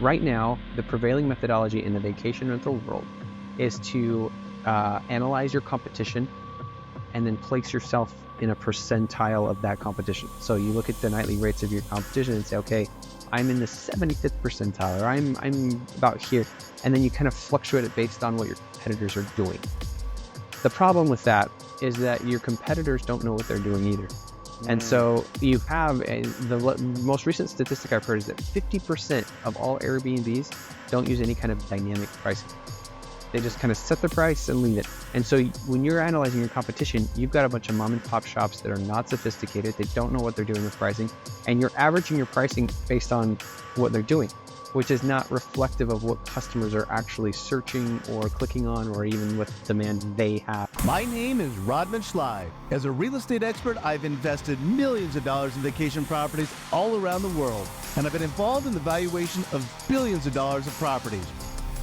Right now, the prevailing methodology in the vacation rental world is to analyze your competition and then place yourself in a percentile of that competition. So you look at the nightly rates of your competition and say, okay, I'm in the 75th percentile, or I'm about here. And then you kind of fluctuate it based on what your competitors are doing. The problem with that is that your competitors don't know what they're doing either. And so you have the most recent statistic I've heard is that 50% of all Airbnbs don't use any kind of dynamic pricing. They just kind of set the price and leave it. And so when you're analyzing your competition, you've got a bunch of mom and pop shops that are not sophisticated. They don't know what they're doing with pricing. And you're averaging your pricing based on what they're doing, which is not reflective of what customers are actually searching or clicking on, or even what demand they have. My name is Rodman Schley. As a real estate expert, I've invested millions of dollars in vacation properties all around the world, and I've been involved in the valuation of billions of dollars of properties.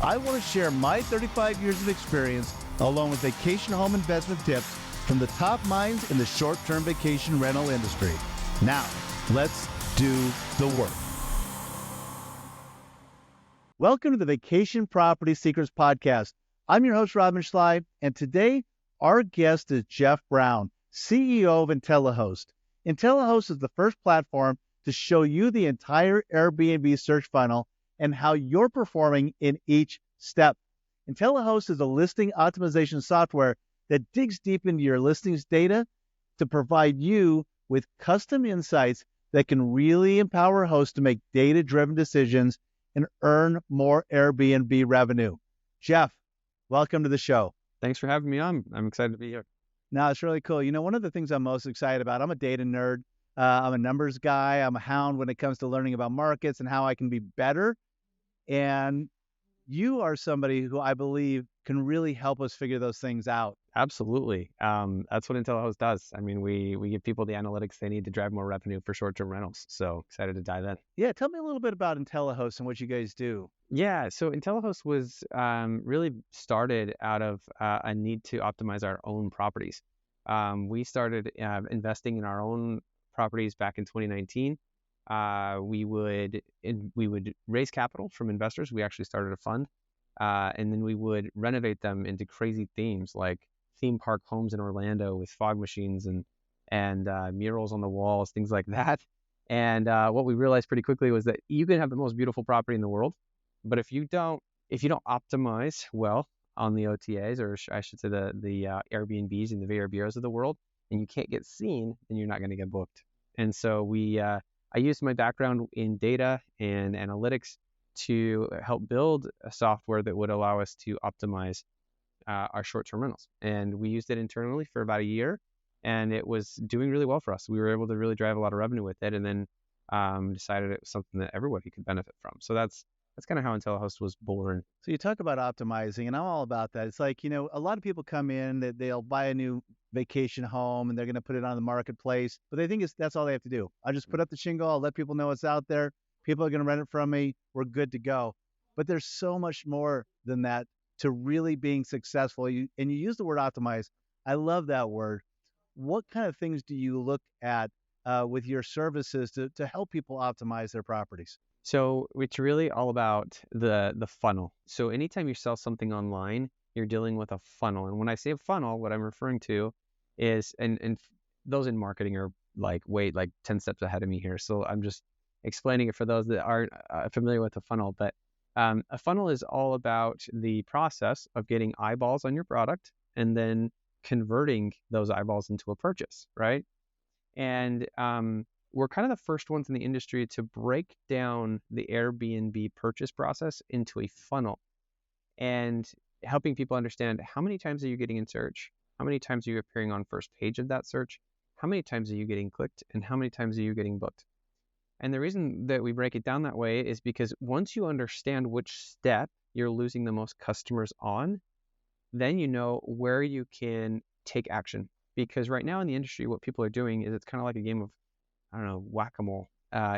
I want to share my 35 years of experience along with vacation home investment tips from the top minds in the short-term vacation rental industry. Now, let's do the work. Welcome to the Vacation Property Secrets Podcast. I'm your host, Rodman Schley, and today our guest is Jeff Brown, CEO of IntelliHost. IntelliHost is the first platform to show you the entire Airbnb search funnel and how you're performing in each step. IntelliHost is a listing optimization software that digs deep into your listings data to provide you with custom insights that can really empower hosts to make data-driven decisions and earn more Airbnb revenue. Jeff, welcome to the show. Thanks for having me on. I'm excited to be here. No, it's really cool. You know, one of the things I'm most excited about, I'm a data nerd. I'm a numbers guy. I'm a hound when it comes to learning about markets and how I can be better. And you are somebody who I believe can really help us figure those things out. Absolutely. That's what IntelliHost does. I mean, we give people the analytics they need to drive more revenue for short-term rentals. So excited to dive in. Yeah, tell me a little bit about IntelliHost and what you guys do. Yeah, so IntelliHost was really started out of a need to optimize our own properties. We started investing in our own properties back in 2019. We would raise capital from investors. We actually started a fund, and then we would renovate them into crazy themes like theme park homes in Orlando with fog machines and murals on the walls, things like that. And what we realized pretty quickly was that you can have the most beautiful property in the world, but if you don't optimize well on the OTAs, or I should say the Airbnbs and the VRBOs of the world, and you can't get seen, then you're not going to get booked. And so I used my background in data and analytics to help build a software that would allow us to optimize our short-term rentals. And we used it internally for about a year, and it was doing really well for us. We were able to really drive a lot of revenue with it, and then decided it was something that everybody could benefit from. So that's kind of how IntelliHost was born. So you talk about optimizing, and I'm all about that. It's like, you know, a lot of people come in, that they'll buy a new vacation home and they're going to put it on the marketplace, but they think that's all they have to do. I just put up the shingle, I'll let people know it's out there. People are going to rent it from me. We're good to go. But there's so much more than that to really being successful. And you use the word optimize. I love that word. What kind of things do you look at with your services to help people optimize their properties? So it's really all about the funnel. So anytime you sell something online, you're dealing with a funnel. And when I say a funnel, what I'm referring to is, and those in marketing are like 10 steps ahead of me here. So I'm just explaining it for those that aren't familiar with a funnel. But a funnel is all about the process of getting eyeballs on your product and then converting those eyeballs into a purchase, right? And we're kind of the first ones in the industry to break down the Airbnb purchase process into a funnel and helping people understand how many times are you getting in search, how many times are you appearing on first page of that search, how many times are you getting clicked, and how many times are you getting booked. And the reason that we break it down that way is because once you understand which step you're losing the most customers on, then you know where you can take action. Because right now in the industry, what people are doing is it's kind of like a game of, I don't know, whack-a-mole.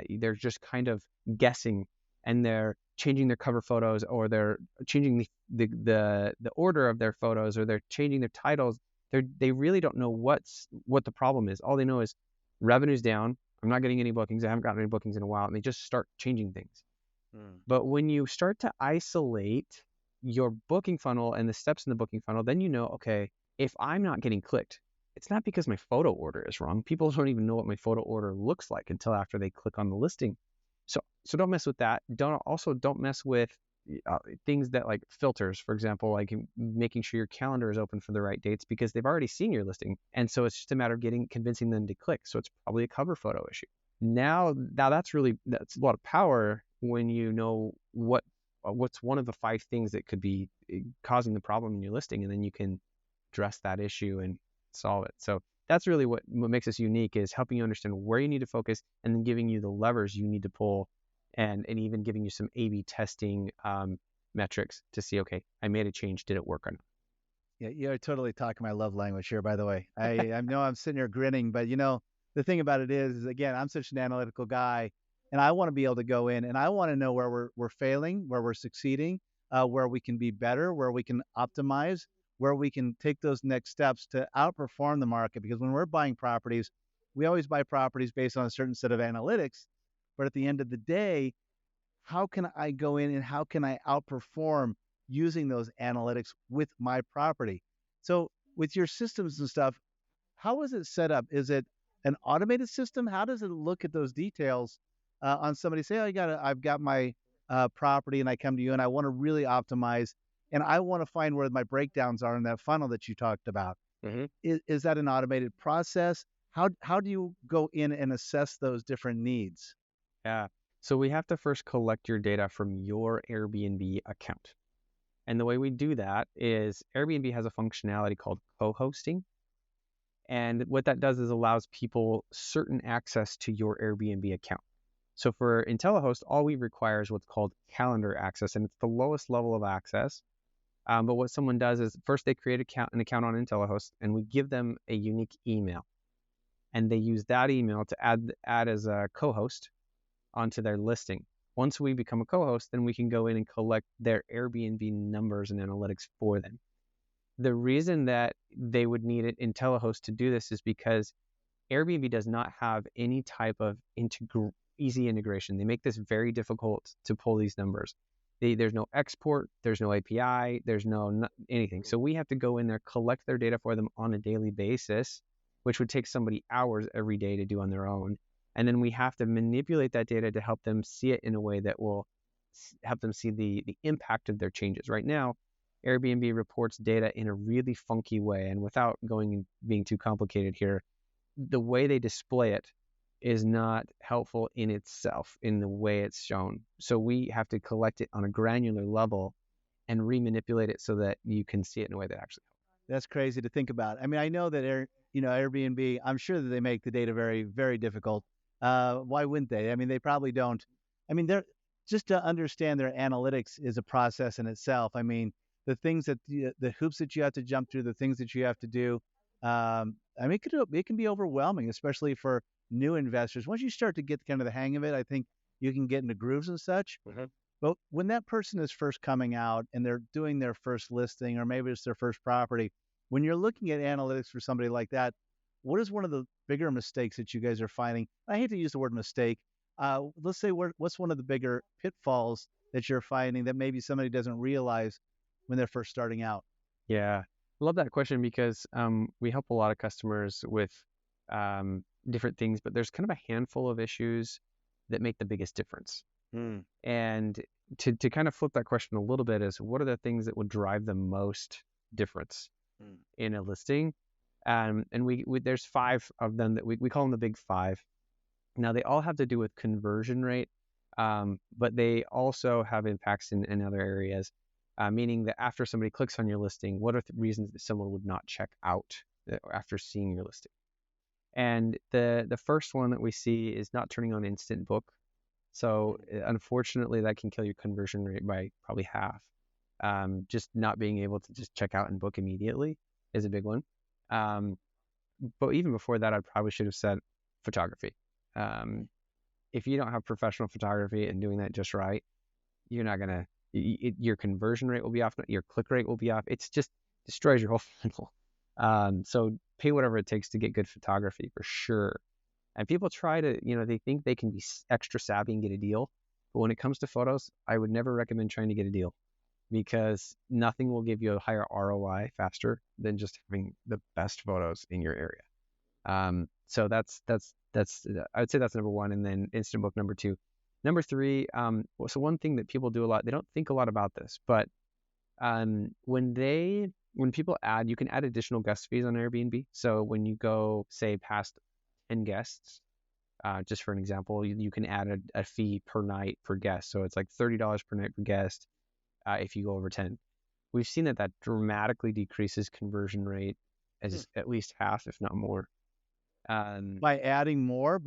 They're just kind of guessing, and they're changing their cover photos, or they're changing the order of their photos, or they're changing their titles. They really don't know what the problem is. All they know is revenue's down. I'm not getting any bookings. I haven't gotten any bookings in a while, and they just start changing things. Mm. But when you start to isolate your booking funnel and the steps in the booking funnel, then you know, okay, if I'm not getting clicked, it's not because my photo order is wrong. People don't even know what my photo order looks like until after they click on the listing. So don't mess with that. Don't mess with things that like filters, for example, like making sure your calendar is open for the right dates because they've already seen your listing, and so it's just a matter of convincing them to click. So it's probably a cover photo issue. Now that's a lot of power when you know what's one of the 5 things that could be causing the problem in your listing, and then you can address that issue and solve it. So that's really what makes us unique, is helping you understand where you need to focus and then giving you the levers you need to pull, and even giving you some A/B testing metrics to see, okay, I made a change, did it work or not? Yeah, you're totally talking my love language here, by the way. I know I'm sitting here grinning, but the thing about it is again, I'm such an analytical guy, and I want to be able to go in and I want to know where we're failing, where we're succeeding, where we can be better, where we can optimize, where we can take those next steps to outperform the market. Because when we're buying properties, we always buy properties based on a certain set of analytics. But at the end of the day, how can I go in and how can I outperform using those analytics with my property? So with your systems and stuff, how is it set up? Is it an automated system? How does it look at those details on somebody? Say, I've got my property, and I come to you, and I want to really optimize, and I want to find where my breakdowns are in that funnel that you talked about. Mm-hmm. Is that an automated process? How do you go in and assess those different needs? Yeah. So we have to first collect your data from your Airbnb account. And the way we do that is Airbnb has a functionality called co-hosting. And what that does is allows people certain access to your Airbnb account. So for IntelliHost, all we require is what's called calendar access, and it's the lowest level of access. But what someone does is first they create an account on IntelliHost, and we give them a unique email. And they use that email to add as a co-host onto their listing. Once we become a co-host, then we can go in and collect their Airbnb numbers and analytics for them. The reason that they would need it IntelliHost to do this is because Airbnb does not have any type of easy integration. They make this very difficult to pull these numbers. There's no export, there's no API, there's no anything. So we have to go in there, collect their data for them on a daily basis, which would take somebody hours every day to do on their own. And then we have to manipulate that data to help them see it in a way that will help them see the impact of their changes. Right now, Airbnb reports data in a really funky way. And without going and being too complicated here, the way they display it is not helpful in itself in the way it's shown. So we have to collect it on a granular level and remanipulate it so that you can see it in a way that actually helps. That's crazy to think about. I mean, I know that Airbnb, I'm sure that they make the data very, very difficult. Why wouldn't they? I mean, they probably don't. I mean, they're just to understand their analytics is a process in itself. I mean, the things that the hoops that you have to jump through, the things that you have to do. I mean, it can be overwhelming, especially for new investors. Once you start to get kind of the hang of it, I think you can get into grooves and such. Mm-hmm. But when that person is first coming out and they're doing their first listing, or maybe it's their first property, when you're looking at analytics for somebody like that, what is one of the bigger mistakes that you guys are finding? I hate to use the word mistake. Let's say what's one of the bigger pitfalls that you're finding that maybe somebody doesn't realize when they're first starting out? Yeah, I love that question because we help a lot of customers with different things, but there's kind of a handful of issues that make the biggest difference. Mm. And to kind of flip that question a little bit is, what are the things that would drive the most difference in a listing? And we there's 5 of them that we call them the big 5. Now they all have to do with conversion rate, but they also have impacts in other areas, meaning that after somebody clicks on your listing, what are the reasons that someone would not check out after seeing your listing? And the first one that we see is not turning on instant book. So unfortunately, that can kill your conversion rate by probably half. Just not being able to just check out and book immediately is a big one. But even before that, I probably should have said photography. If you don't have professional photography and doing that just right, you're not gonna. Your conversion rate will be off. Your click rate will be off. It's just destroys your whole funnel. So pay whatever it takes to get good photography for sure. And people try to, they think they can be extra savvy and get a deal. But when it comes to photos, I would never recommend trying to get a deal because nothing will give you a higher ROI faster than just having the best photos in your area. So that's I would say that's number one, and then instant book number two. Number three, so one thing that people do a lot, they don't think a lot about this, but when people add, you can add additional guest fees on Airbnb. So when you go, say, past 10 guests, just for an example, you can add a fee per night per guest. So it's like $30 per night per guest if you go over 10. We've seen that dramatically decreases conversion rate Hmm. as at least half, if not more. Um, By adding more,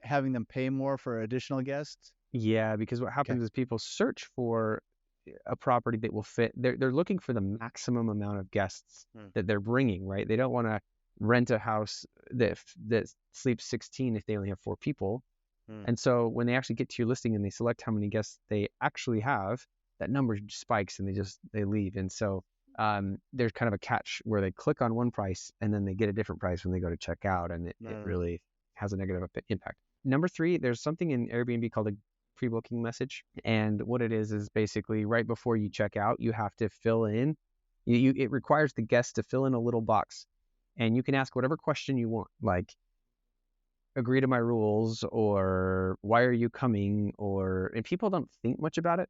having them pay more for additional guests. yeah, because what Okay. happens is people search for a property that will fit. They're looking for the maximum amount of guests Hmm. that they're bringing, right? They don't want to rent a house that sleeps 16 if they only have 4 people. Hmm. And so when they actually get to your listing and they select how many guests they actually have, that number spikes and they leave. And so there's kind of a catch where they click on one price and then they get a different price when they go to check out, and it Hmm. really has a negative impact. Number three, there's something in Airbnb called a pre-booking message, and what it is basically right before you check out, you have to fill in. It requires the guest to fill in a little box, and you can ask whatever question you want, like agree to my rules or why are you coming, and people don't think much about it,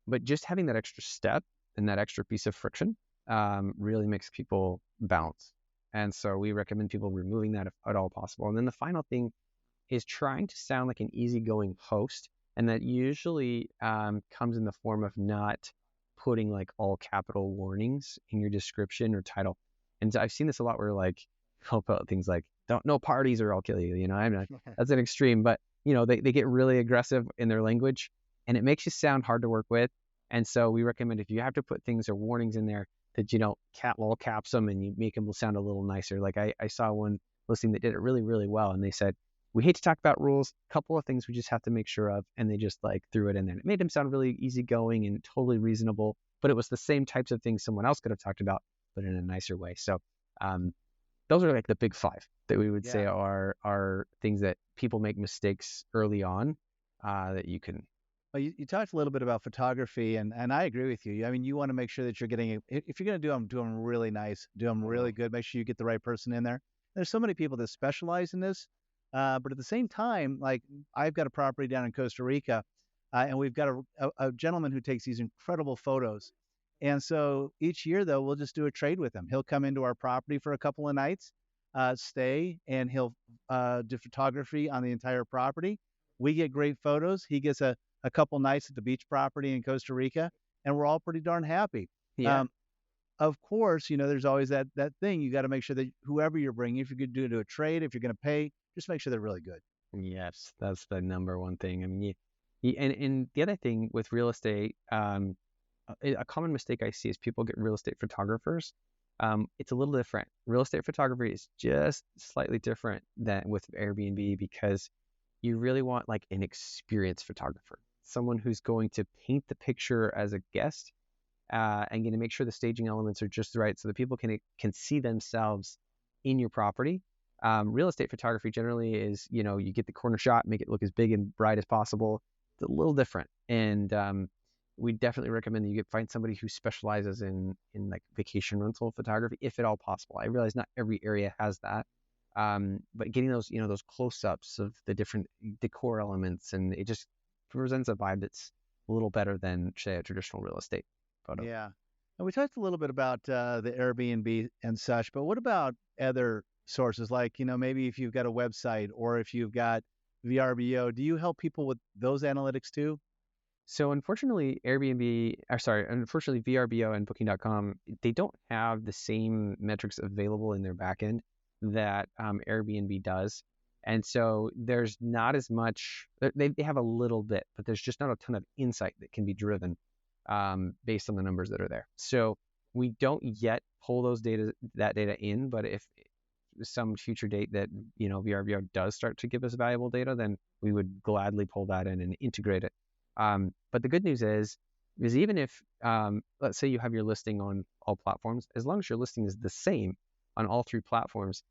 but just having that extra step and that extra piece of friction really makes people bounce. And so we recommend people removing that if at all possible. And then the final thing is trying to sound like an easygoing host, and that usually comes in the form of not putting like all capital warnings in your description or title. And I've seen this a lot where like I'll put things like "don't no parties or I'll kill you." You know, I'm not, that's an extreme, but they get really aggressive in their language, and it makes you sound hard to work with. And so we recommend if you have to put things or warnings in there that you don't all caps them and you make them sound a little nicer. Like I saw one listing that did it really, really well, and they said, we hate to talk about rules. A couple of things we just have to make sure of, and they just like threw it in there. And it made them sound really easygoing and totally reasonable, but it was the same types of things someone else could have talked about, but in a nicer way. So um, those are like the big five that we would say Yeah. are things that people make mistakes early on that you can. Well, you talked a little bit about photography, and I agree with you. I mean, you want to make sure that you're getting, if you're going to do them really nice, do them really good, make sure you get the right person in there. There's so many people that specialize in this. But at the same time, like I've got a property down in Costa Rica, and we've got a gentleman who takes these incredible photos. And so each year, though, we'll just do a trade with him. He'll come into our property for a couple of nights, stay, and he'll do photography on the entire property. We get great photos. He gets a couple nights at the beach property in Costa Rica, and we're all pretty darn happy. Yeah. Um, of course, there's always that thing. You got to make sure that whoever you're bringing, if you're going to do a trade, if you're going to pay, just make sure they're really good. Yes, that's the number one thing. I mean, and the other thing with real estate, a common mistake I see is people get real estate photographers. It's a little different. Real estate photography is just slightly different than with Airbnb because you really want like an experienced photographer, someone who's going to paint the picture as a guest and going to make sure the staging elements are just right so that people can see themselves in your property. Real estate photography generally is, you get the corner shot, make it look as big and bright as possible. It's a little different, and we definitely recommend that you find somebody who specializes in like vacation rental photography, if at all possible. I realize not every area has that, but getting those close-ups of the different decor elements, and it just presents a vibe that's a little better than say a traditional real estate photo. Yeah. And we talked a little bit about the Airbnb and such, but what about other sources like, maybe if you've got a website or if you've got VRBO, do you help people with those analytics too? So unfortunately VRBO and Booking.com, they don't have the same metrics available in their backend that Airbnb does. And so there's not as much, they have a little bit, but there's just not a ton of insight that can be driven based on the numbers that are there. So we don't yet pull that data in, but if some future date that, VRBO does start to give us valuable data, then we would gladly pull that in and integrate it. But the good news is even if, let's say you have your listing on all platforms, as long as your listing is the same on all three platforms,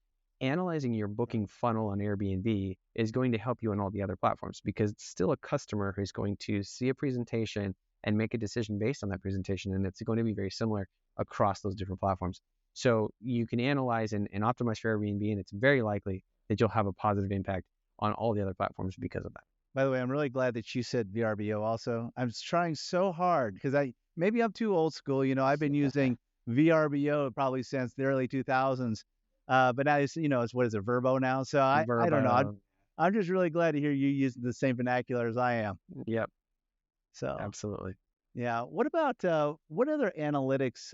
analyzing your booking funnel on Airbnb is going to help you on all the other platforms because it's still a customer who's going to see a presentation and make a decision based on that presentation. And it's going to be very similar across those different platforms. So you can analyze and optimize for Airbnb, and it's very likely that you'll have a positive impact on all the other platforms because of that. By the way, I'm really glad that you said VRBO also. I'm trying so hard because maybe I'm too old school. I've been using VRBO probably since the early 2000s. But now it's what is it, Verbo now? So I don't know. Verbo. I'm just really glad to hear you using the same vernacular as I am. Yep, So absolutely. yeah. What about what other analytics?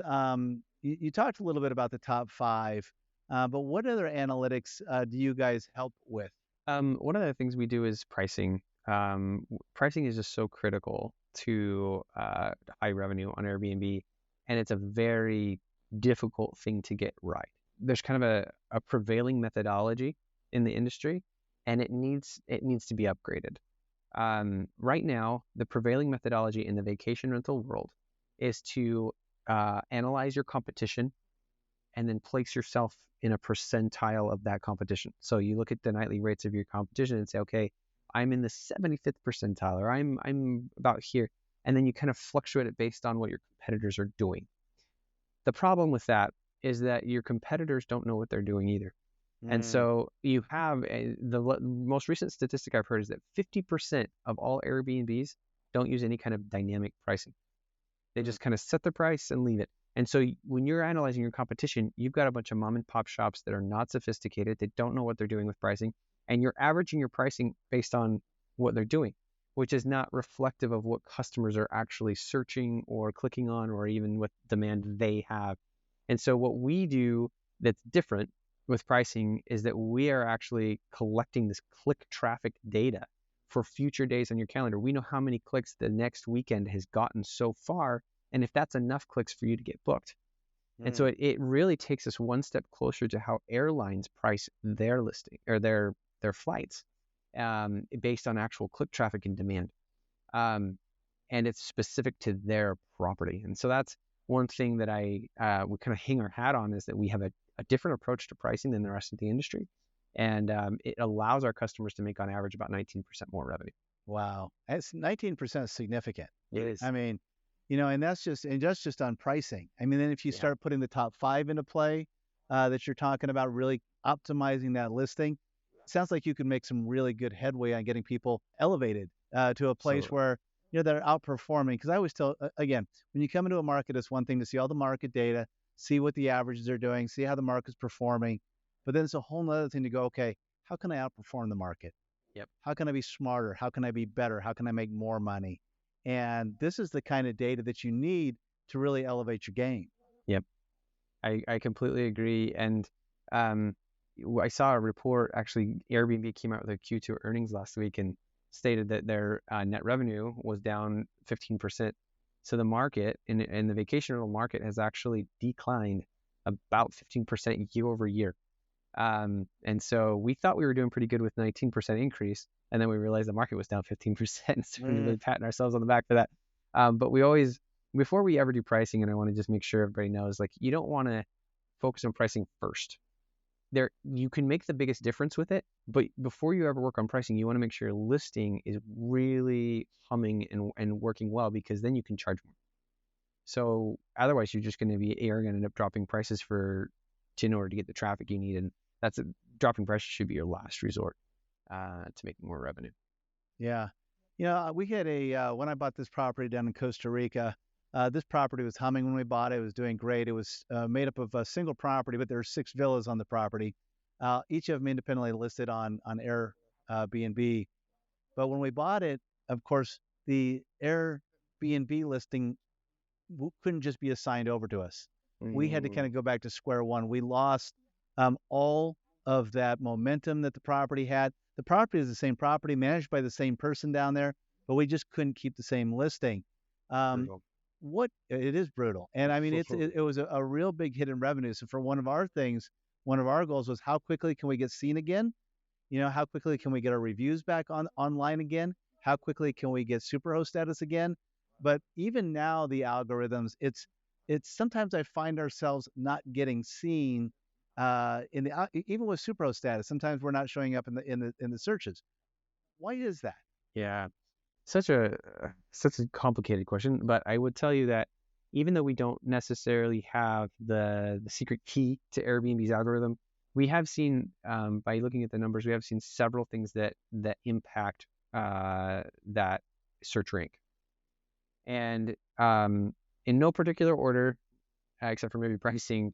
You talked a little bit about the top five, but what other analytics do you guys help with? One of the things we do is pricing. Pricing is just so critical to high revenue on Airbnb, and it's a very difficult thing to get right. There's kind of a prevailing methodology in the industry, and it needs to be upgraded. Right now, the prevailing methodology in the vacation rental world is to analyze your competition and then place yourself in a percentile of that competition. So you look at the nightly rates of your competition and say, okay, I'm in the 75th percentile, or I'm about here. And then you kind of fluctuate it based on what your competitors are doing. The problem with that is that your competitors don't know what they're doing either. And so you have the most recent statistic I've heard is that 50% of all Airbnbs don't use any kind of dynamic pricing. They just kind of set the price and leave it. And so when you're analyzing your competition, you've got a bunch of mom and pop shops that are not sophisticated. They don't know what they're doing with pricing. And you're averaging your pricing based on what they're doing, which is not reflective of what customers are actually searching or clicking on, or even what demand they have. And so what we do that's different with pricing is that we are actually collecting this click traffic data for future days on your calendar. We know how many clicks the next weekend has gotten so far, and if that's enough clicks for you to get booked. And so it really takes us one step closer to how airlines price their listing or their flights based on actual click traffic and demand. And it's specific to their property. And so that's one thing that we kind of hang our hat on, is that we have a different approach to pricing than the rest of the industry. And it allows our customers to make on average about 19% more revenue. Wow, that's 19% significant. It is. I mean, and that's just on pricing. I mean, then if you start putting the top five into play, that you're talking about really optimizing that listing, it sounds like you can make some really good headway on getting people elevated to a place where they're outperforming. Because I always tell, again, when you come into a market, it's one thing to see all the market data, see what the averages are doing, see how the market's performing, but then it's a whole other thing to go, okay, how can I outperform the market? Yep. How can I be smarter? How can I be better? How can I make more money? And this is the kind of data that you need to really elevate your game. Yep. I completely agree. And I saw a report, actually, Airbnb came out with their Q2 earnings last week and stated that their net revenue was down 15%. So the market in the vacation rental market has actually declined about 15% year over year. And so we thought we were doing pretty good with 19% increase. And then we realized the market was down 15%. So we're really patting ourselves on the back for that. But we always, before we ever do pricing, and I want to just make sure everybody knows, like, you don't want to focus on pricing first. You can make the biggest difference with it, but before you ever work on pricing, you want to make sure your listing is really humming and working well, because then you can charge more. So otherwise, you're just going to end up dropping prices in order to get the traffic you need, and dropping prices should be your last resort to making more revenue. Yeah. We had when I bought this property down in Costa Rica, this property was humming when we bought it. It was doing great. It was made up of a single property, but there were 6 villas on the property, each of them independently listed on Airbnb. But when we bought it, of course, the Airbnb listing couldn't just be assigned over to us. We had to kind of go back to square one. We lost all of that momentum that the property had. The property is the same property, managed by the same person down there, but we just couldn't keep the same listing. It is brutal. And I mean, it was a real big hit in revenue. So for one of our goals was, how quickly can we get seen again? How quickly can we get our reviews back online again? How quickly can we get Superhost status again? But even now, the algorithms, it's sometimes I find ourselves not getting seen in the even with Superhost status, sometimes we're not showing up in the searches. Why is that? Yeah, such a complicated question, but I would tell you that even though we don't necessarily have the secret key to Airbnb's algorithm, we have seen by looking at the numbers, we have seen several things that impact that search rank. And in no particular order, except for maybe pricing,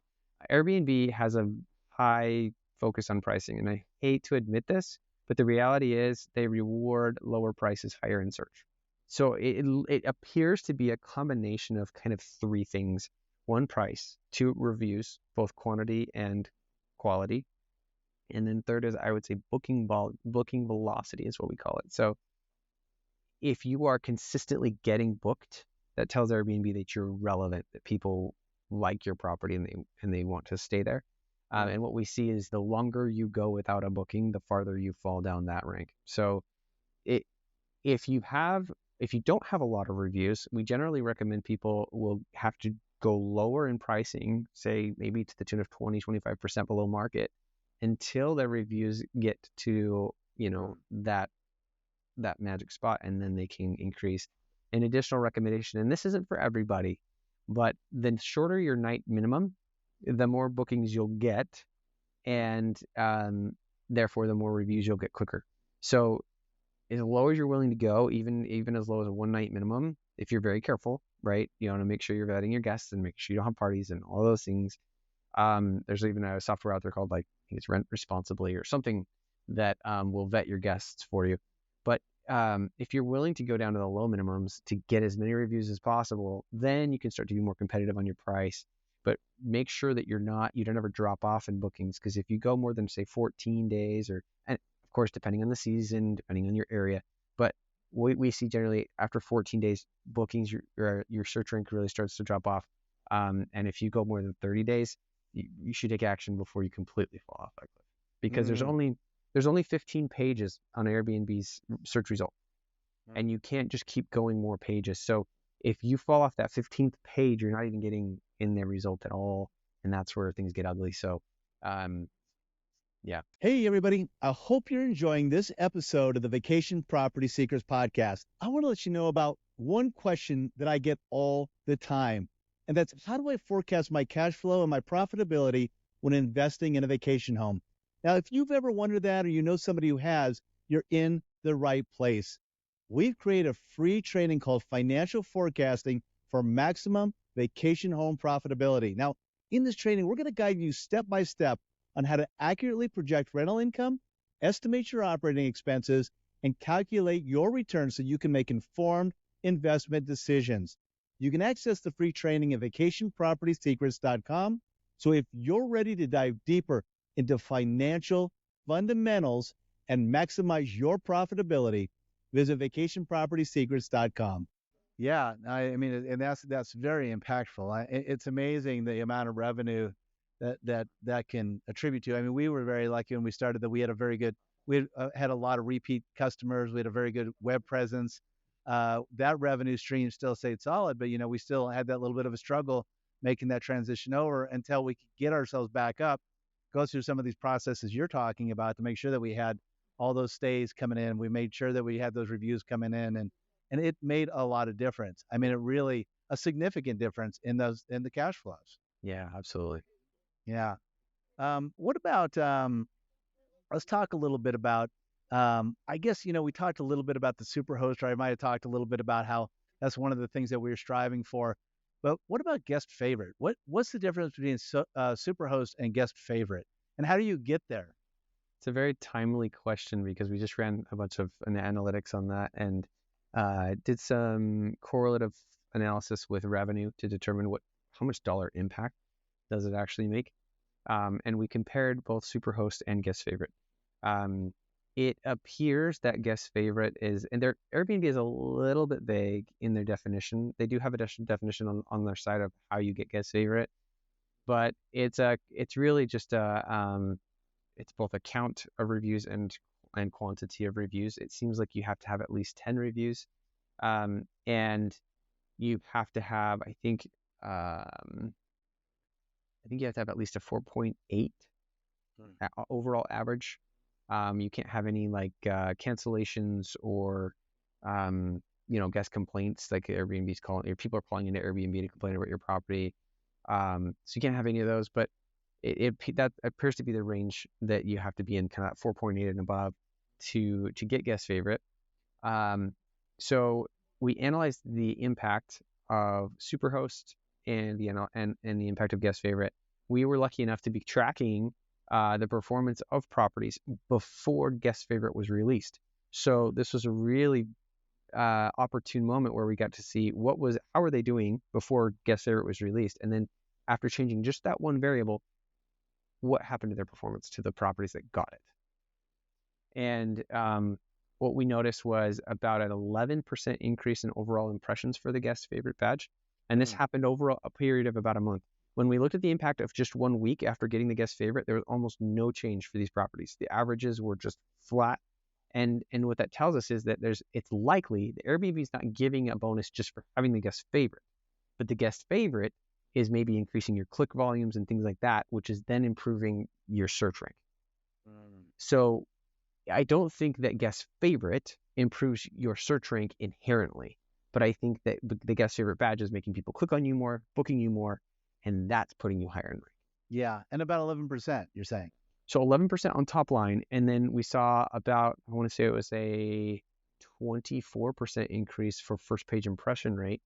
Airbnb has a high focus on pricing. And I hate to admit this, but the reality is they reward lower prices higher in search. So it appears to be a combination of kind of three things. One, price. Two, reviews, both quantity and quality. And then third is, I would say, booking velocity is what we call it. So if you are consistently getting booked, that tells Airbnb that you're relevant, that people like your property and they want to stay there. And what we see is the longer you go without a booking, the farther you fall down that rank. So it, if you don't have a lot of reviews, we generally recommend people will have to go lower in pricing, say maybe to the tune of 20-25% below market, until their reviews get to, that magic spot, and then they can increase. An additional recommendation, and this isn't for everybody, but the shorter your night minimum, the more bookings you'll get, and therefore the more reviews you'll get quicker. So as low as you're willing to go, even as low as a 1 night minimum, if you're very careful, right? You want to make sure you're vetting your guests and make sure you don't have parties and all those things. There's even a software out there called, like, I think it's Rent Responsibly or something, that will vet your guests for you. But if you're willing to go down to the low minimums to get as many reviews as possible, then you can start to be more competitive on your price. But make sure that you don't ever drop off in bookings, because if you go more than, say, 14 days, and of course, depending on the season, depending on your area, but we see generally after 14 days, bookings, your search rank really starts to drop off. And if you go more than 30 days, you should take action before you completely fall off that cliff, because there's only 15 pages on Airbnb's search result, and you can't just keep going more pages. So if you fall off that 15th page, you're not even getting in their result at all, and that's where things get ugly. So, yeah. Hey, everybody. I hope you're enjoying this episode of the Vacation Property Secrets podcast. I want to let you know about one question that I get all the time, and that's, how do I forecast my cash flow and my profitability when investing in a vacation home? Now, if you've ever wondered that, or you know somebody who has, you're in the right place. We've created a free training called Financial Forecasting for Maximum Vacation Home Profitability. Now, in this training, we're going to guide you step by step on how to accurately project rental income, estimate your operating expenses, and calculate your returns so you can make informed investment decisions. You can access the free training at vacationpropertysecrets.com. So if you're ready to dive deeper into financial fundamentals and maximize your profitability, visit vacationpropertysecrets.com. Yeah, I mean, and that's very impactful. It's amazing the amount of revenue that can attribute to. I mean, we were very lucky when we started that we had had a lot of repeat customers. We had a very good web presence. That revenue stream still stayed solid, but we still had that little bit of a struggle making that transition over until we could get ourselves back up, go through some of these processes you're talking about to make sure that we had all those stays coming in. We made sure that we had those reviews coming in, and it made a lot of difference. I mean, it really a significant difference in the cash flows. Yeah, absolutely. Yeah. What about, let's talk a little bit about, I guess, we talked a little bit about the Superhost, or I might have talked a little bit about how that's one of the things that we're striving for. But what about guest favorite? What's the difference between Superhost and guest favorite? And how do you get there? It's a very timely question, because we just ran a bunch of analytics on that, and did some correlative analysis with revenue to determine how much dollar impact does it actually make. And we compared both Superhost and Guest Favorite. It appears that Guest Favorite and their Airbnb is a little bit vague in their definition. They do have a definition on their side of how you get Guest Favorite, but it's really just it's both a count of reviews and quantity of reviews. It seems like you have to have at least 10 reviews, and you have to have, I think, I think you have to have at least a 4.8 overall average. You can't have any like cancellations or guest complaints like Airbnb's calling, or people are calling into Airbnb to complain about your property. So you can't have any of those, but that appears to be the range that you have to be in, kind of 4.8 and above to get guest favorite. So we analyzed the impact of Superhost and the impact of guest favorite. We were lucky enough to be tracking the performance of properties before guest favorite was released. So this was a really opportune moment where we got to see how are they doing before guest favorite was released, and then after changing just that one variable, what happened to their performance to the properties that got it. And what we noticed was about an 11% increase in overall impressions for the guest favorite badge. And this happened over a period of about a month. When we looked at the impact of just 1 week after getting the guest favorite, there was almost no change for these properties. The averages were just flat. And what that tells us is that it's likely the Airbnb is not giving a bonus just for having the guest favorite, but the guest favorite is maybe increasing your click volumes and things like that, which is then improving your search rank. So I don't think that guest favorite improves your search rank inherently, but I think that the guest favorite badge is making people click on you more, booking you more, and that's putting you higher in rank. Yeah, and about 11%, you're saying. So 11% on top line, and then we saw about, I want to say it was a 24% increase for first page impression rate,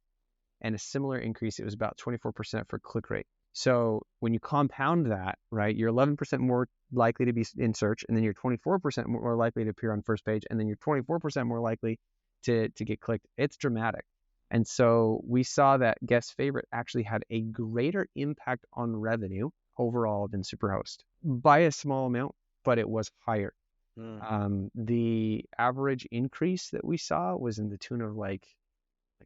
and a similar increase, it was about 24% for click rate. So when you compound that, right, you're 11% more likely to be in search, and then you're 24% more likely to appear on first page, and then you're 24% more likely to get clicked. It's dramatic. And so we saw that guest favorite actually had a greater impact on revenue overall than Superhost by a small amount, but it was higher. The average increase that we saw was in the tune of like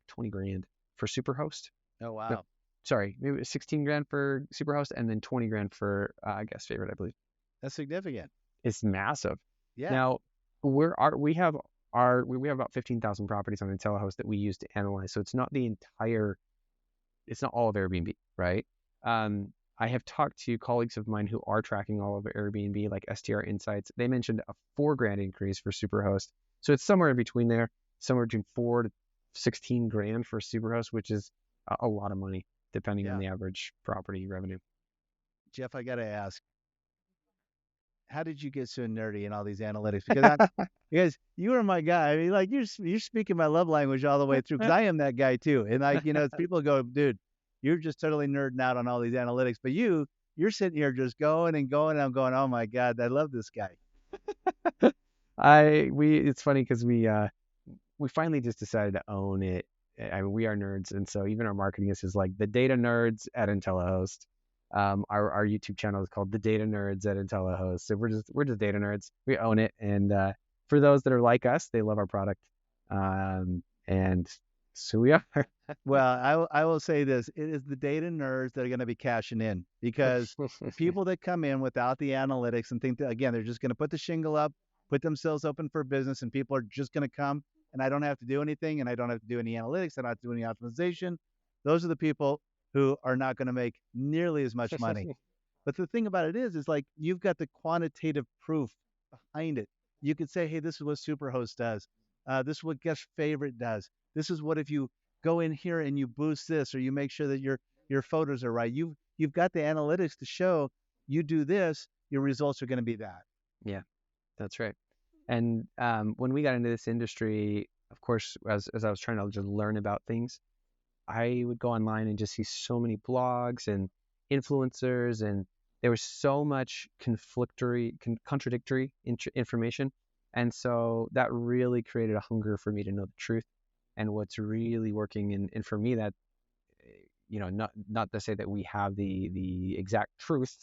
20 grand for Superhost. Oh, wow. No, sorry, maybe it was 16 grand for Superhost and then 20 grand for guest favorite, I believe. That's significant. It's massive. Yeah. Now, we have about 15,000 properties on IntelliHost that we use to analyze. So it's not all of Airbnb, right? I have talked to colleagues of mine who are tracking all of Airbnb, like STR Insights. They mentioned a 4 grand increase for Superhost. So it's somewhere in between there, somewhere between 4 to 16 grand for Superhost, which is a lot of money depending on the average property revenue. Jeff, I got to ask, how did you get so nerdy in all these analytics? Because you are my guy. I mean, like you're speaking my love language all the way through, because I am that guy too. And like, people go, dude, you're just totally nerding out on all these analytics, but you're sitting here just going and going. And I'm going, oh my God, I love this guy. It's funny because we finally just decided to own it. I mean, we are nerds, and so even our marketing is like the data nerds at IntelliHost. Our YouTube channel is called the Data Nerds at IntelliHost. So we're just data nerds. We own it, and for those that are like us, they love our product, and so we are. Well, I will say this: it is the data nerds that are going to be cashing in, because people that come in without the analytics and think that, again, they're just going to put the shingle up, put themselves open for business, and people are just going to come, and I don't have to do anything, and I don't have to do any analytics, I don't have to do any optimization. Those are the people who are not going to make nearly as much money. But the thing about it is like you've got the quantitative proof behind it. You could say, hey, this is what Superhost does. This is what Guest Favorite does. This is what if you go in here and you boost this, or you make sure that your photos are right. You've got the analytics to show you do this, your results are going to be that. Yeah, that's right. And when we got into this industry, of course, as I was trying to just learn about things, I would go online and just see so many blogs and influencers, and there was so much contradictory information. And so that really created a hunger for me to know the truth and what's really working. And for me, that, not to say that we have the exact truth,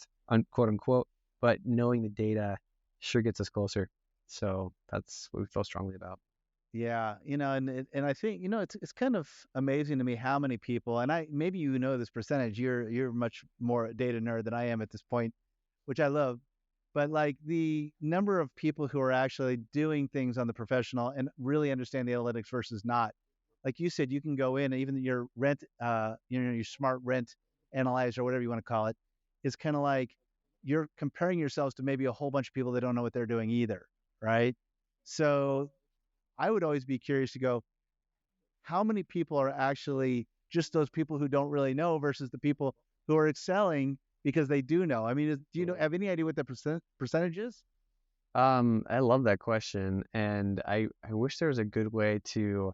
quote unquote, but knowing the data sure gets us closer. So that's what we feel strongly about. Yeah, and I think it's kind of amazing to me how many people, and maybe this percentage. You're much more a data nerd than I am at this point, which I love. But like the number of people who are actually doing things on the professional and really understand the analytics versus not. Like you said, you can go in, even your rent, your smart rent analyzer, or whatever you want to call it, it's kind of like you're comparing yourselves to maybe a whole bunch of people that don't know what they're doing either, right? So I would always be curious to go, how many people are actually just those people who don't really know versus the people who are excelling because they do know? I mean, do you have any idea what the percentage is? I love that question, and I wish there was a good way to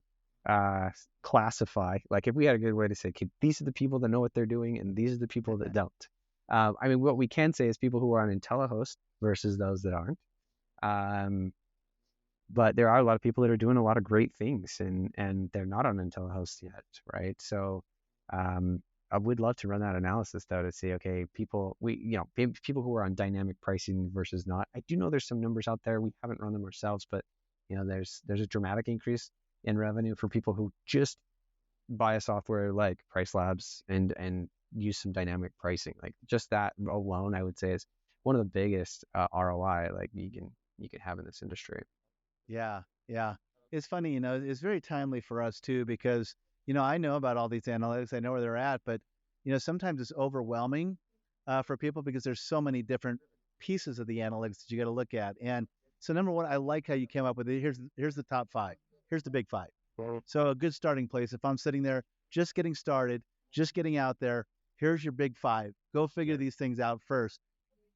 classify. Like, if we had a good way to say, okay, these are the people that know what they're doing, and these are the people that don't. I mean, what we can say is people who are on IntelliHost versus those that aren't. Um, but there are a lot of people that are doing a lot of great things, and they're not on IntelliHost yet, right? So, I would love to run that analysis though to see, okay, people people who are on dynamic pricing versus not. I do know there's some numbers out there. We haven't run them ourselves, but there's a dramatic increase in revenue for people who just buy a software like Price Labs and use some dynamic pricing. Like, just that alone, I would say, is one of the biggest ROI like you can have in this industry. Yeah, yeah. It's funny, it's very timely for us too, because, I know about all these analytics, I know where they're at, but, sometimes it's overwhelming for people because there's so many different pieces of the analytics that you got to look at. And so, number one, I like how you came up with it. Here's the top five. Here's the big five. So a good starting place. If I'm sitting there just getting started, just getting out there, here's your big five. Go figure these things out first.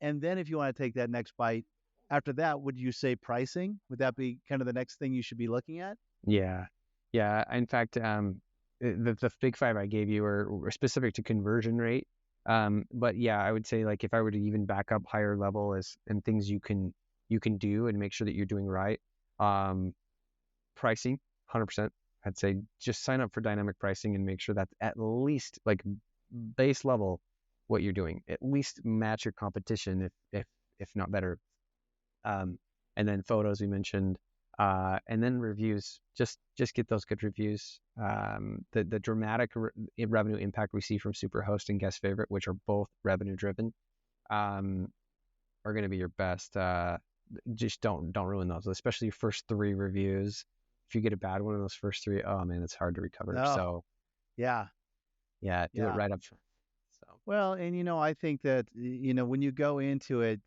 And then if you want to take that next bite, after that, would you say pricing? Would that be kind of the next thing you should be looking at? Yeah, yeah. In fact, the big five I gave you are specific to conversion rate. But yeah, I would say, like, if I were to even back up higher level as and things you can do and make sure that you're doing right. Pricing, 100%. I'd say just sign up for dynamic pricing and make sure that's at least like base level what you're doing. At least match your competition, if not better. Um, and then photos we mentioned, and then reviews. Just get those good reviews. The dramatic revenue impact we see from Superhost and Guest Favorite, which are both revenue driven, are going to be your best. Just don't ruin those, especially your first three reviews. If you get a bad one in those first three, oh man, it's hard to recover. Oh, So yeah, yeah, do it yeah. right up front. So Well, and I think that when you go into it,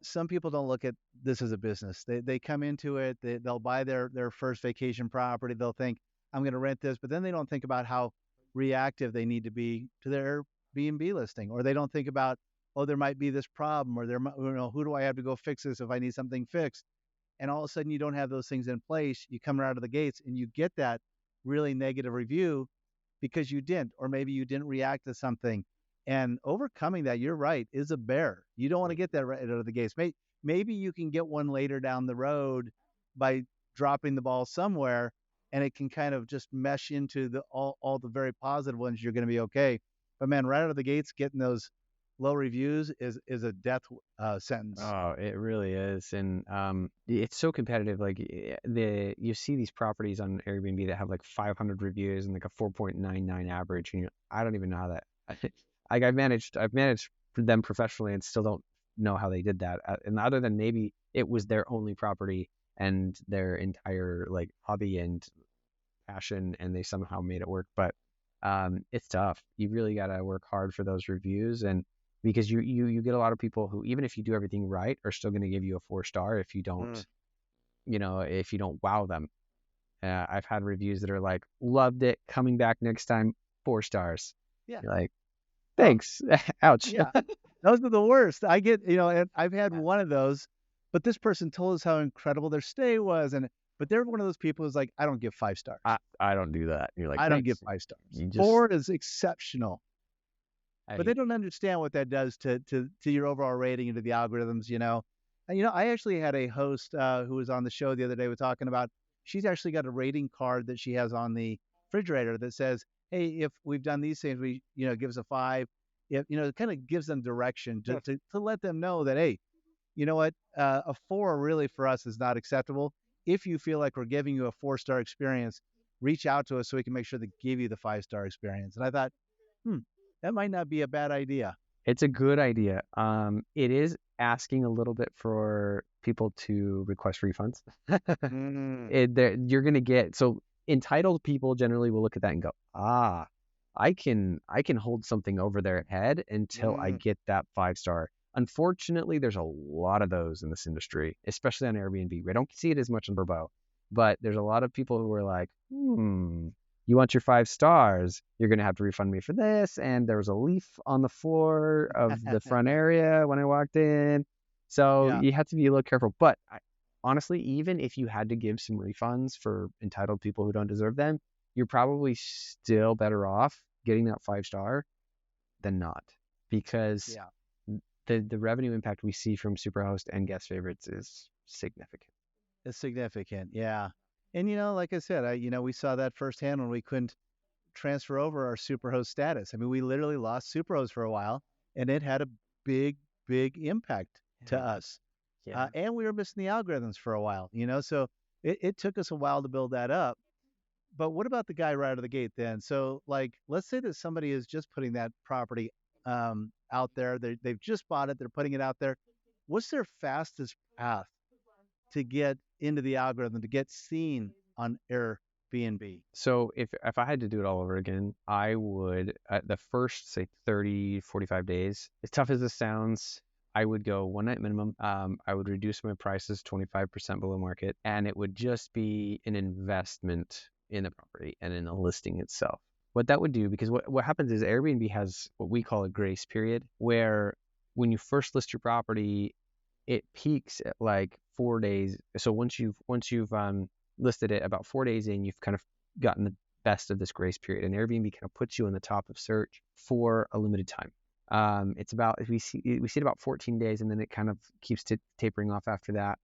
some people don't look at this as a business. They come into it, they'll buy their first vacation property. They'll think, I'm going to rent this, but then they don't think about how reactive they need to be to their Airbnb listing, or they don't think about, oh, there might be this problem, or who do I have to go fix this if I need something fixed? And all of a sudden you don't have those things in place. You come right out of the gates and you get that really negative review because you didn't, or maybe you didn't react to something. And overcoming that, you're right, is a bear. You don't want to get that right out of the gates. Maybe you can get one later down the road by dropping the ball somewhere, and it can kind of just mesh into all the very positive ones. You're going to be okay. But man, right out of the gates, getting those low reviews is a death sentence. oh, it really is, and it's so competitive. Like, you see these properties on Airbnb that have like 500 reviews and like a 4.99 average, and I don't even know how that. Like, I've managed them professionally and still don't know how they did that. And other than maybe it was their only property and their entire like hobby and passion, and they somehow made it work. But it's tough. You really got to work hard for those reviews, and because you get a lot of people who, even if you do everything right, are still going to give you a 4 star if you don't, if you don't wow them. I've had reviews that are like, loved it, coming back next time, 4 stars. Yeah. You're like, Oh, thanks. Ouch. yeah. Those are the worst. I get, and I've had one of those, but this person told us how incredible their stay was. But they're one of those people who's like, I don't give 5 stars. I don't do that. You're like, I don't give thanks. 5 stars. You just, 4 is exceptional. But I, they don't understand what that does to your overall rating and to the algorithms, And, I actually had a host who was on the show the other day was talking about, she's actually got a rating card that she has on the refrigerator that says, hey, if we've done these things, we, give us a 5. If, it kind of gives them direction to let them know that, hey, you know what, a 4 really for us is not acceptable. If you feel like we're giving you a 4-star experience, reach out to us so we can make sure to give you the 5-star experience. And I thought, that might not be a bad idea. it's a good idea. It is asking a little bit for people to request refunds. You're going to get, so entitled people generally will look at that and go, I can hold something over their head until I Mm, get that 5 star. Unfortunately, there's a lot of those in this industry, especially on Airbnb. We don't see it as much on Vrbo, but there's a lot of people who are like, you want your 5 stars? You're gonna have to refund me for this. And there was a leaf on the floor of the front area when I walked in. So yeah, you have to be a little careful. But honestly, even if you had to give some refunds for entitled people who don't deserve them, you're probably still better off getting that 5 star than not, because yeah. the revenue impact we see from Superhost and guest favorites is significant. It's significant. Yeah. And like I said, we saw that firsthand when we couldn't transfer over our Superhost status. I mean, we literally lost Superhost for a while, and it had a big, big impact to Yeah. us. Yeah. And we were missing the algorithms for a while. So it took us a while to build that up. But what about the guy right out of the gate then? So, like, let's say that somebody is just putting that property out there. They've just bought it. They're putting it out there. What's their fastest path to get into the algorithm, to get seen on Airbnb? So if I had to do it all over again, I would, at the first, say, 30, 45 days, as tough as this sounds, I would go one night minimum. I would reduce my prices 25% below market, and it would just be an investment in the property and in the listing itself. What that would do, because what happens is Airbnb has what we call a grace period, where when you first list your property, it peaks at like 4 days. So once you've listed it about 4 days in, you've kind of gotten the best of this grace period, and Airbnb kind of puts you on the top of search for a limited time. It's about we see it about 14 days, and then it kind of keeps tapering off after that.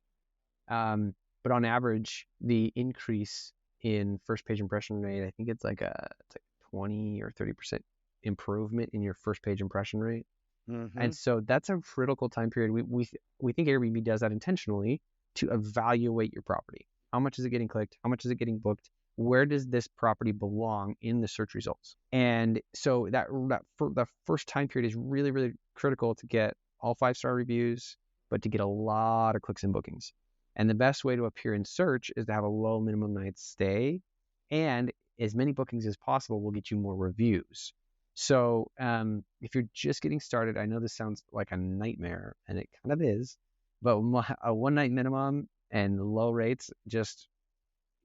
But on average, the increase in first page impression rate, I think it's like 20 or 30% improvement in your first page impression rate. Mm-hmm. And so that's a critical time period. We think Airbnb does that intentionally to evaluate your property. How much is it getting clicked? How much is it getting booked? Where does this property belong in the search results? And so the first time period is really, really critical to get all 5 star reviews, but to get a lot of clicks and bookings. And the best way to appear in search is to have a low minimum night stay, and as many bookings as possible will get you more reviews. So if you're just getting started, I know this sounds like a nightmare, and it kind of is, but a one night minimum and low rates just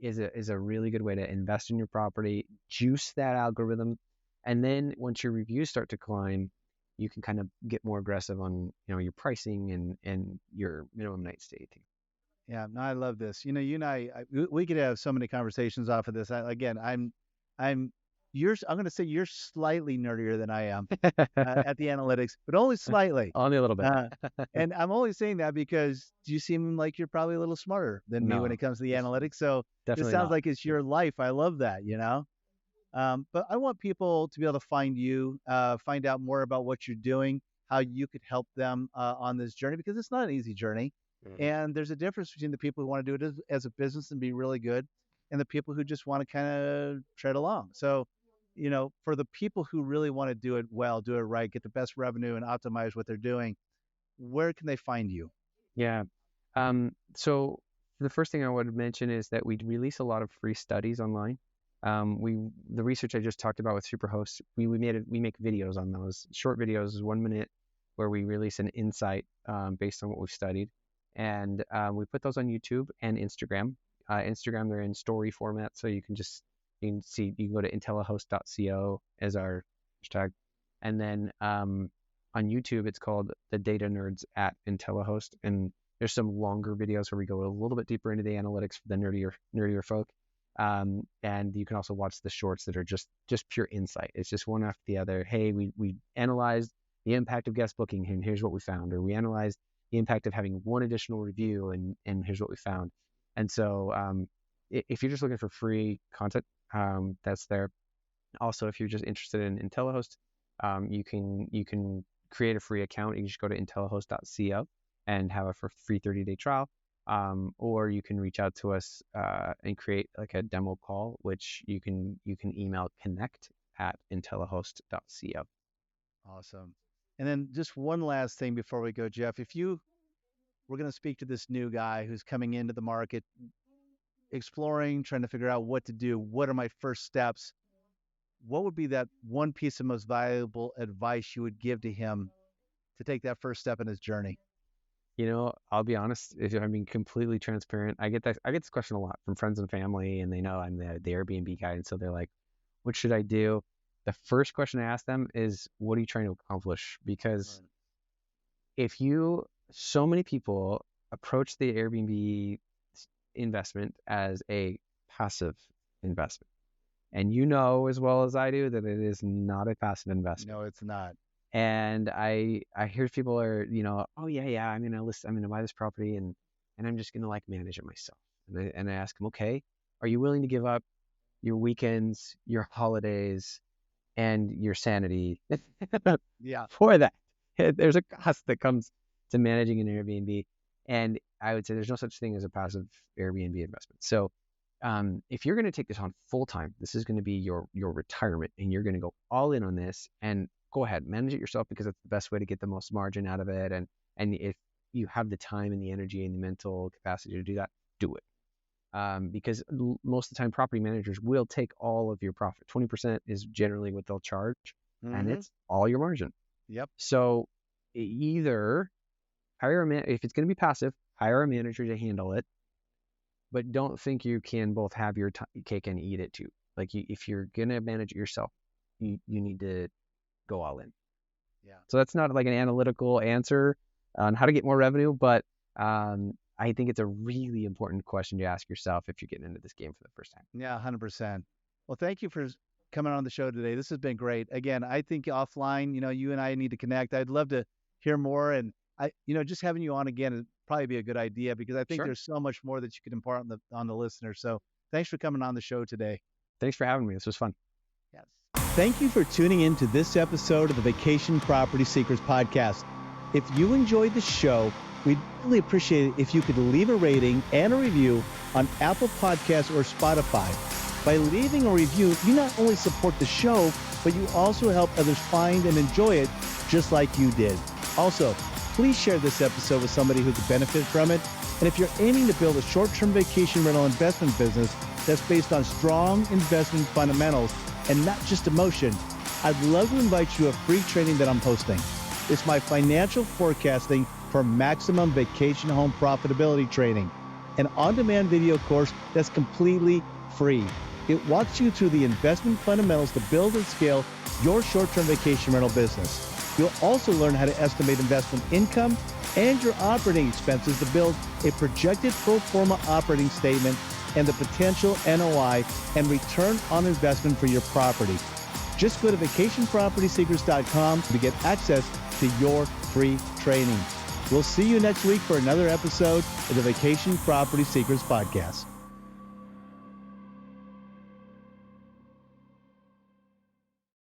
is a really good way to invest in your property, juice that algorithm, and then once your reviews start to climb, you can kind of get more aggressive on your pricing and your minimum night stay. Yeah, no, I love this. You and we could have so many conversations off of this. Again, I'm, I'm going to say you're slightly nerdier than I am at the analytics, but only slightly. Only a little bit. Uh, and I'm only saying that because you seem like you're probably a little smarter than me when No, it comes to the analytics. So this definitely sounds not. like it's your life. I love that. But I want people to be able to find you, find out more about what you're doing, how you could help them on this journey, because it's not an easy journey. Mhm. And there's a difference between the people who want to do it as a business and be really good, and the people who just want to kind of tread along. So, for the people who really want to do it well, do it right, get the best revenue, and optimize what they're doing, where can they find you? Yeah. So the first thing I would mention is that we release a lot of free studies online. The research I just talked about with Superhost, we make videos on those. Short videos is 1 minute where we release an insight based on what we've studied, and we put those on YouTube and Instagram. Instagram, they're in story format, so you can go to intellihost.co as our hashtag, and then on YouTube, it's called the Data Nerds at IntelliHost, and there's some longer videos where we go a little bit deeper into the analytics for the nerdier folk. And you can also watch the shorts that are just pure insight. It's just one after the other. Hey, we analyzed the impact of guest booking, and here's what we found. Or we analyzed the impact of having one additional review, and here's what we found. And so if you're just looking for free content, that's there. Also, if you're just interested in IntelliHost, you can create a free account. You can just go to intellihost.co and have a free 30-day trial. Or you can reach out to us and create like a demo call, which you can email connect@intellihost.co. Awesome. And then just one last thing before we go, Jeff. If you were going to speak to this new guy who's coming into the market, exploring, trying to figure out what to do, what are my first steps? what would be that one piece of most valuable advice you would give to him to take that first step in his journey? I'll be honest, if I'm being completely transparent, I get this question a lot from friends and family, and they know I'm the Airbnb guy. And so they're like, what should I do? The first question I ask them is, what are you trying to accomplish? Because so many people approach the Airbnb investment as a passive investment. And you know as well as I do that it is not a passive investment. No, it's not. And I hear people are, oh yeah, I'm gonna buy this property and I'm just gonna like manage it myself. And I ask them, okay, are you willing to give up your weekends, your holidays, and your sanity Yeah. for that? There's a cost that comes to managing an Airbnb. And I would say there's no such thing as a passive Airbnb investment. So if you're going to take this on full time, this is going to be your retirement, and you're going to go all in on this, and go ahead, manage it yourself, because that's the best way to get the most margin out of it. And if you have the time and the energy and the mental capacity to do that, do it. Because most of the time, property managers will take all of your profit. 20% is generally what they'll charge, and it's all your margin. Yep. So either if it's going to be passive, hire a manager to handle it, but don't think you can both have your cake and eat it too. Like if you're going to manage it yourself, you need to go all in. Yeah. So that's not like an analytical answer on how to get more revenue, but I think it's a really important question to ask yourself if you're getting into this game for the first time. Yeah, 100%. Well, thank you for coming on the show today. This has been great. Again, I think offline, you and I need to connect. I'd love to hear more, and just having you on again would probably be a good idea, because I think there's so much more that you could impart on the listener. So thanks for coming on the show today. Thanks for having me. This was fun. Yes. Thank you for tuning in to this episode of the Vacation Property Secrets podcast. If you enjoyed the show, we'd really appreciate it if you could leave a rating and a review on Apple Podcasts or Spotify. By leaving a review, you not only support the show, but you also help others find and enjoy it just like you did. Also, please share this episode with somebody who could benefit from it. And if you're aiming to build a short-term vacation rental investment business that's based on strong investment fundamentals and not just emotion, I'd love to invite you to a free training that I'm hosting. It's my financial forecasting for maximum vacation home profitability training, an on-demand video course that's completely free. It walks you through the investment fundamentals to build and scale your short-term vacation rental business. You'll also learn how to estimate investment income and your operating expenses to build a projected pro forma operating statement and the potential NOI and return on investment for your property. Just go to vacationpropertysecrets.com to get access to your free training. We'll see you next week for another episode of the Vacation Property Secrets podcast.